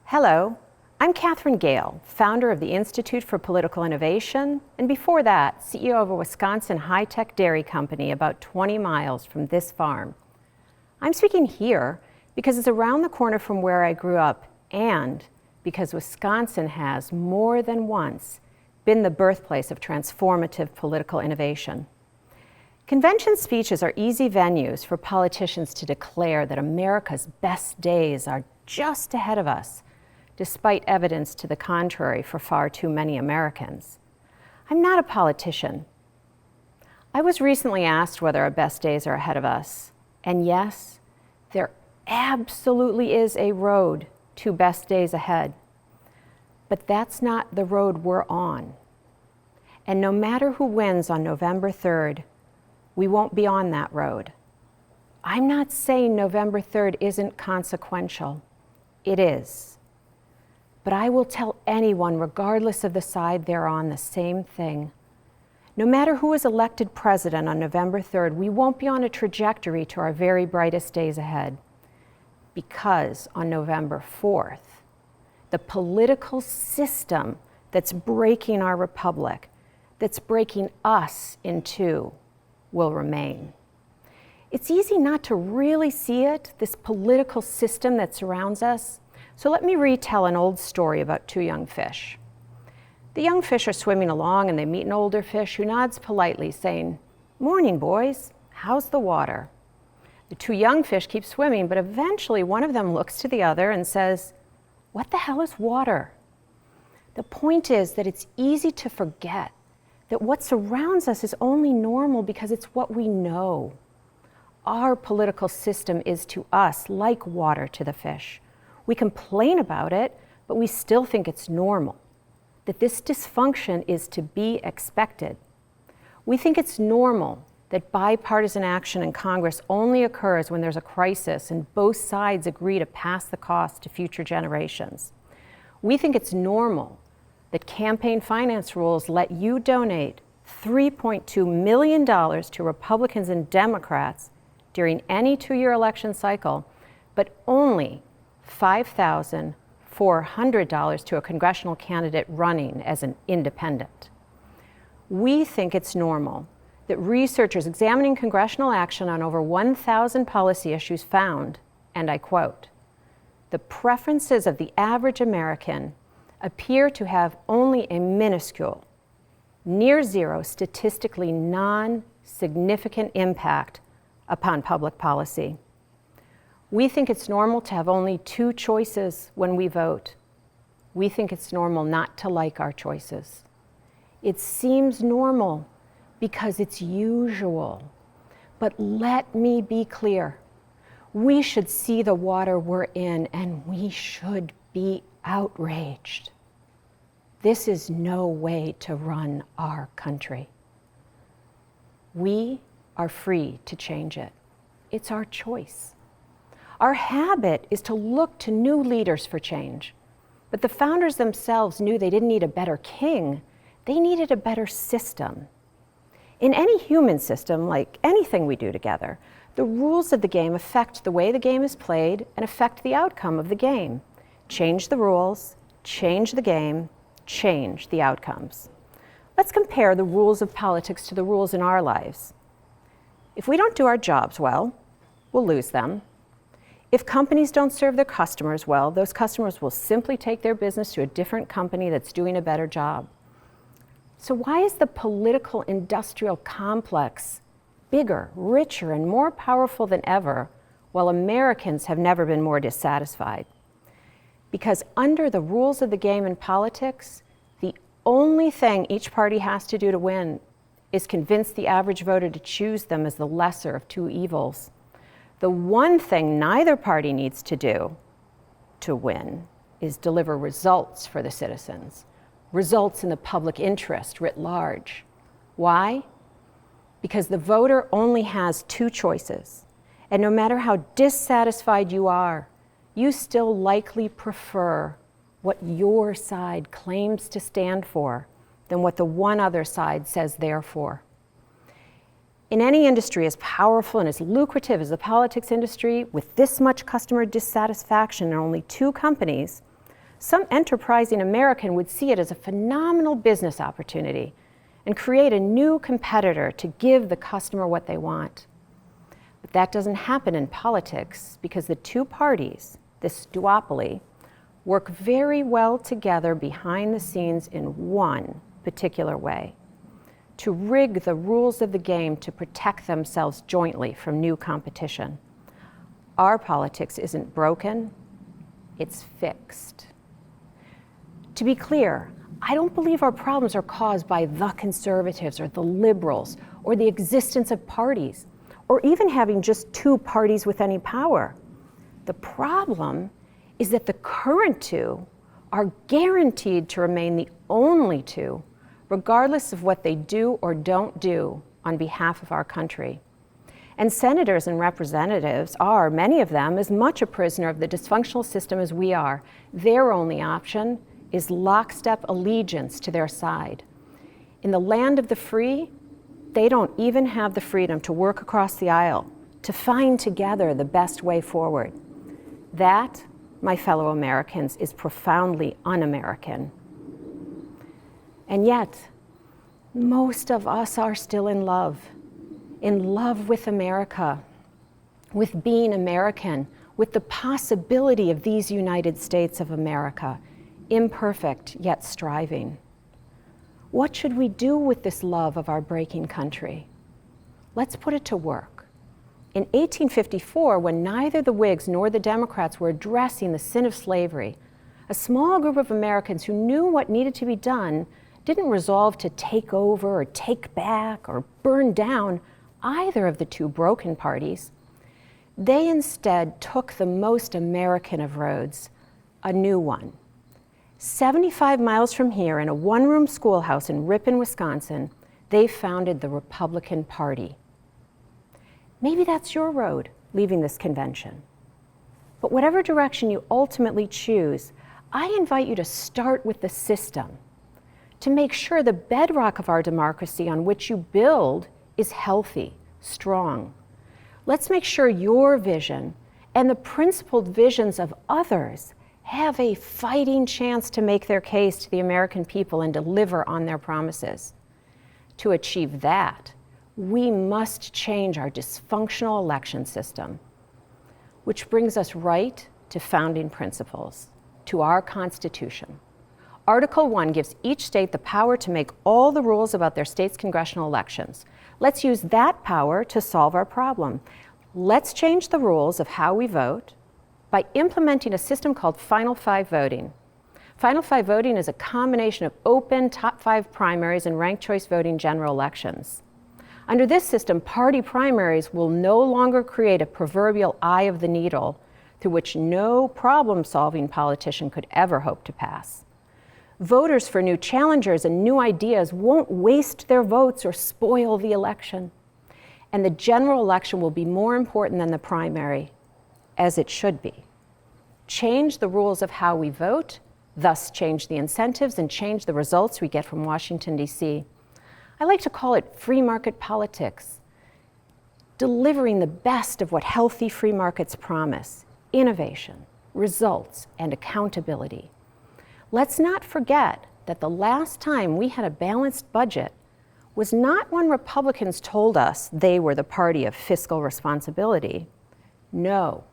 Hello, I'm Katherine Gehl, founder of the Institute for Political Innovation, and before that, CEO of a Wisconsin high-tech dairy company about 20 miles from this farm. I'm speaking here because it's around the corner from where I grew up and because Wisconsin has, more than once, been the birthplace of transformative political innovation. Convention speeches are easy venues for politicians to declare that America's best days are just ahead of us, despite evidence to the contrary for far too many Americans. I'm not a politician. I was recently asked whether our best days are ahead of us, and yes, there absolutely is a road to best days ahead. But that's not the road we're on. And no matter who wins on November 3rd, we won't be on that road. I'm not saying November 3rd isn't consequential. It is. But I will tell anyone, regardless of the side they're on, the same thing. No matter who is elected president on November 3rd, we won't be on a trajectory to our very brightest days ahead. Because on November 4th, the political system that's breaking our republic, that's breaking us in two, will remain. It's easy not to really see it, this political system that surrounds us. So let me retell an old story about two young fish. The young fish are swimming along and they meet an older fish who nods politely, saying, "Morning, boys, how's the water?" The two young fish keep swimming, but eventually one of them looks to the other and says, "What the hell is water?" The point is that it's easy to forget that what surrounds us is only normal because it's what we know. Our political system is to us like water to the fish. We complain about it, but we still think it's normal, that this dysfunction is to be expected. We think it's normal that bipartisan action in Congress only occurs when there's a crisis and both sides agree to pass the cost to future generations. We think it's normal that campaign finance rules let you donate $3.2 million to Republicans and Democrats during any two-year election cycle, but only $5,400 to a congressional candidate running as an independent. We think it's normal that researchers examining congressional action on over 1,000 policy issues found, and I quote, "The preferences of the average American appear to have only a minuscule, near zero, statistically non-significant impact upon public policy." We think it's normal to have only two choices when we vote. We think it's normal not to like our choices. It seems normal because it's usual. But let me be clear. We should see the water we're in and we should be outraged. This is no way to run our country. We are free to change it. It's our choice. Our habit is to look to new leaders for change. But the founders themselves knew they didn't need a better king, they needed a better system. In any human system, like anything we do together, the rules of the game affect the way the game is played and affect the outcome of the game. Change the rules, change the game, change the outcomes. Let's compare the rules of politics to the rules in our lives. If we don't do our jobs well, we'll lose them. If companies don't serve their customers well, those customers will simply take their business to a different company that's doing a better job. So why is the political industrial complex bigger, richer, and more powerful than ever, while Americans have never been more dissatisfied? Because under the rules of the game in politics, the only thing each party has to do to win is convince the average voter to choose them as the lesser of two evils. The one thing neither party needs to do to win is deliver results for the citizens, results in the public interest writ large. Why? Because the voter only has two choices, and no matter how dissatisfied you are, you still likely prefer what your side claims to stand for than what the one other side says they're for. In any industry as powerful and as lucrative as the politics industry, with this much customer dissatisfaction and only two companies, some enterprising American would see it as a phenomenal business opportunity and create a new competitor to give the customer what they want. But that doesn't happen in politics because the two parties, this duopoly, work very well together behind the scenes in one particular way: to rig the rules of the game to protect themselves jointly from new competition. Our politics isn't broken, it's fixed. To be clear, I don't believe our problems are caused by the conservatives or the liberals or the existence of parties or even having just two parties with any power. The problem is that the current two are guaranteed to remain the only two, regardless of what they do or don't do on behalf of our country. And senators and representatives are, many of them, as much a prisoner of the dysfunctional system as we are. Their only option is lockstep allegiance to their side. In the land of the free, they don't even have the freedom to work across the aisle, to find together the best way forward. That, my fellow Americans, is profoundly un-American. And yet, most of us are still in love with America, with being American, with the possibility of these United States of America, imperfect yet striving. What should we do with this love of our breaking country? Let's put it to work. In 1854, when neither the Whigs nor the Democrats were addressing the sin of slavery, a small group of Americans who knew what needed to be done didn't resolve to take over or take back or burn down either of the two broken parties. They instead took the most American of roads, a new one. 75 miles from here, in a one-room schoolhouse in Ripon, Wisconsin, they founded the Republican Party. Maybe that's your road, leaving this convention. But whatever direction you ultimately choose, I invite you to start with the system, to make sure the bedrock of our democracy on which you build is healthy, strong. Let's make sure your vision and the principled visions of others have a fighting chance to make their case to the American people and deliver on their promises. To achieve that, we must change our dysfunctional election system, which brings us right to founding principles, to our Constitution. Article 1 gives each state the power to make all the rules about their state's congressional elections. Let's use that power to solve our problem. Let's change the rules of how we vote by implementing a system called Final Five voting. Final Five voting is a combination of open top five primaries and ranked choice voting general elections. Under this system, party primaries will no longer create a proverbial eye of the needle through which no problem-solving politician could ever hope to pass. Voters for new challengers and new ideas won't waste their votes or spoil the election. And the general election will be more important than the primary, as it should be. Change the rules of how we vote, thus change the incentives and change the results we get from Washington, D.C. I like to call it free market politics, delivering the best of what healthy free markets promise: innovation, results, and accountability. Let's not forget that the last time we had a balanced budget was not when Republicans told us they were the party of fiscal responsibility. No,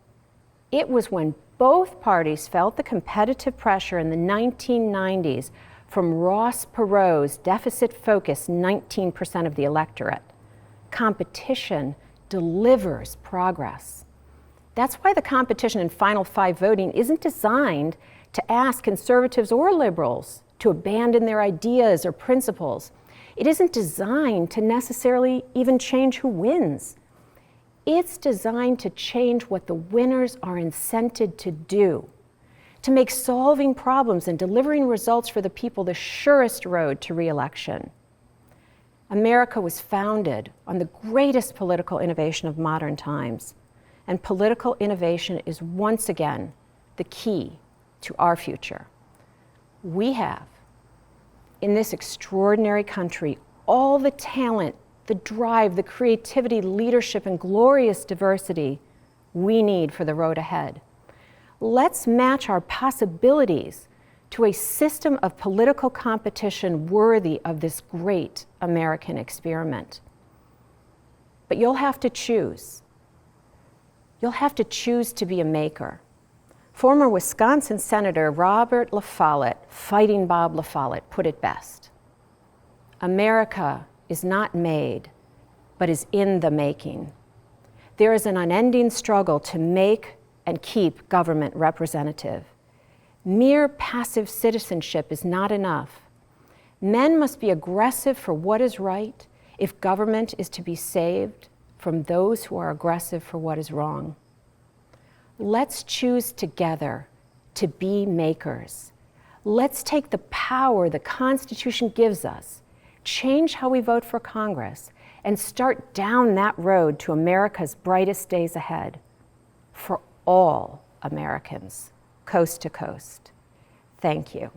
it was when both parties felt the competitive pressure in the 1990s from Ross Perot's deficit-focused 19% of the electorate. Competition delivers progress. That's why the competition in Final Five voting isn't designed to ask conservatives or liberals to abandon their ideas or principles. It isn't designed to necessarily even change who wins. It's designed to change what the winners are incented to do, to make solving problems and delivering results for the people the surest road to re-election. America was founded on the greatest political innovation of modern times, and political innovation is once again the key to our future. We have, in this extraordinary country, all the talent, the drive, the creativity, leadership, and glorious diversity we need for the road ahead. Let's match our possibilities to a system of political competition worthy of this great American experiment. But you'll have to choose. You'll have to choose to be a maker. Former Wisconsin Senator Robert La Follette, Fighting Bob La Follette, put it best. America is not made, but is in the making. There is an unending struggle to make and keep government representative. Mere passive citizenship is not enough. Men must be aggressive for what is right if government is to be saved from those who are aggressive for what is wrong. Let's choose together to be makers. Let's take the power the Constitution gives us, change how we vote for Congress, and start down that road to America's brightest days ahead for all Americans, coast to coast. Thank you.